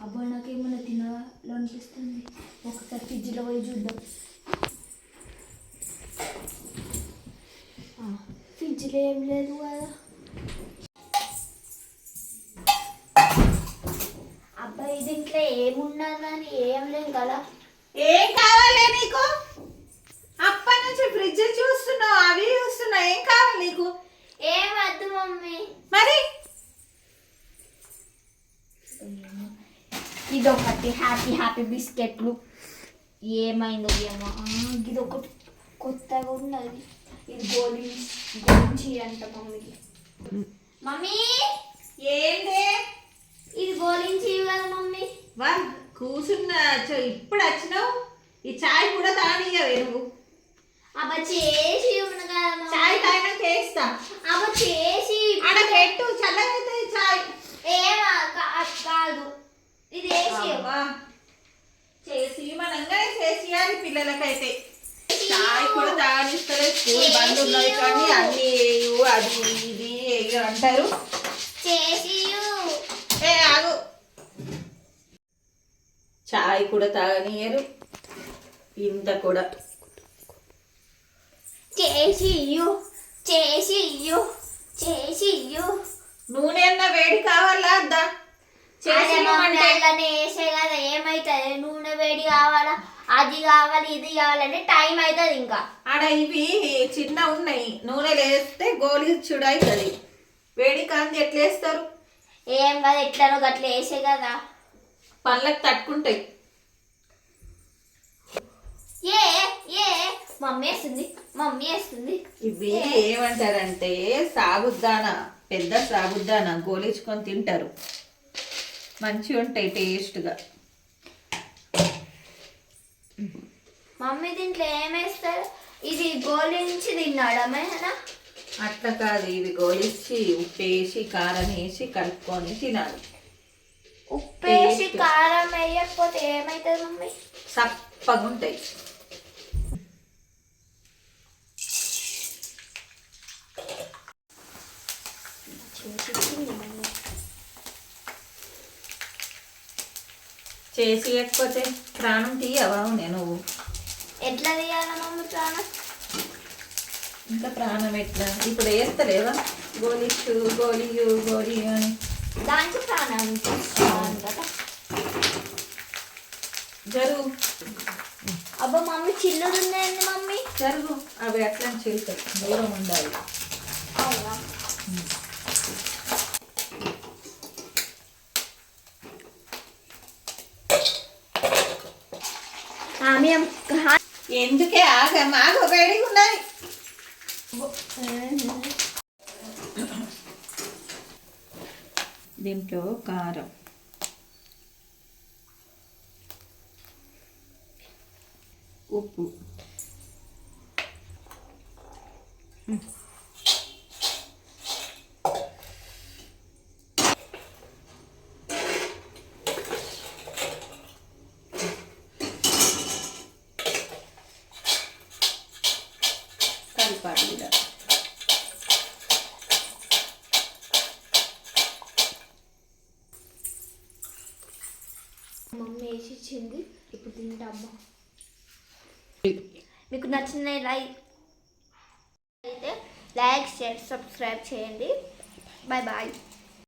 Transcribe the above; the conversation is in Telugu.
అబ్బా నాకేమన్నా తినాలనిపిస్తుంది. ఒకసారి ఫ్రిడ్జ్లో పోయి చూద్దాం. ఫ్రిడ్జ్లో ఏం లేదు కదా. అబ్బాయి దీంట్లో ఏమున్నది కానీ ఏం లేదు కదా. ఏం కావాలి నీకు? అప్పటి నుంచి ఫ్రిడ్జ్ చూస్తున్నావు, అవి చూస్తున్నావు. ఏం కావాలి నీకు? ఏం వద్దు మమ్మీ. మరి ఇదొకటి హ్యాపీ హ్యాపీ బిస్కెట్లు. ఏమైందో ఏమో. ఇదొకటి కొత్తగా ఉన్నది. ఇది గోలించి అంట మమ్మీకి. మమ్మీ ఏంటి? ఇది గోలించి కదా మమ్మీ. వా కూర్చున్నా, ఇప్పుడు వచ్చినావు. ఈ చాయ్ కూడా తానియవే నువ్వు. అబ్బా చేసి చాయ్ తాగినా చేస్తా. అబ్బా చేసి అక్కడ పెట్టు, చల్లగైతే చాయ్. ఏమా కాదు, ఇది చేసి మనంగానే చేసియాలి పిల్లలకైతే. చాయ్ కూడా తాగిస్తలే, స్కూల్ బంద్ ఉన్నాయి కానీ అన్ని అది ఇది అంటారు. చేసి ఆగు, చాయ్ కూడా తాగనియరు. ఇంత కూడా చేసి నూనె అన్న వేడి కావాలా అద్దా? వేసే కదా ఏమైతుంది. నూనె వేడి కావాలా, అది కావాలి ఇది కావాలంటే టైం అవుతుంది. ఇంకా ఆడ ఇవి చిన్న ఉన్నాయి, నూనె వేస్తే గోలిచ్చుడు అవుతుంది. వేడి కాంతి ఎట్లా వేస్తారు? ఏం కదా, ఎట్లనో గట్ల వేసే కదా, పళ్ళకి తట్టుకుంటాయి. మమ్మీ వేస్తుంది. ఇవి ఏమంటారంటే సాబుద్దానా, పెద్ద సాబుద్దానా గోలించుకొని తింటారు. మంచిగా ఉంటాయి టేస్ట్గా. మమ్మీ దీంట్లో ఏమేస్తారు? ఇది గోలించి తిన్నాడమేనా? అట్లా కాదు, ఇవి గోలించి ఉప్పేసి కారం వేసి కలుపుకొని తినాలి. ఉప్పేసి కారం వేయకపోతే ఏమవుతుంది మమ్మీ? సప్పగా ఉంటాయి. చేసి లేకపోతే ప్రాణం తీయవా నువ్వు? ఎట్లా తీయాలా మమ్మీ ప్రాణం? ఇంకా ప్రాణం ఎట్లా? ఇప్పుడు వేస్తలేవా గోలిచ్చు గోలి అని? దానికి ప్రాణం కదా. జరుగు. అబ్బా మమ్మీ చిల్లులు ఉన్నాయండి మమ్మీ. జరుగు, అవి అట్లా చిలుతాయి, దూరం ఉండాలి. అవునా? ఎందుకే ఆగ వేడిగా ఉన్నాయి. దీంట్లో కారం, ఉప్పు, కలిపాలి ఇలా. మమ్మీ వేసి ఇచ్చింది, ఇప్పుడు తింటా. అబ్బా మీకు నచ్చిన అయితే లైక్ షేర్ సబ్స్క్రైబ్ చేయండి. Bye bye.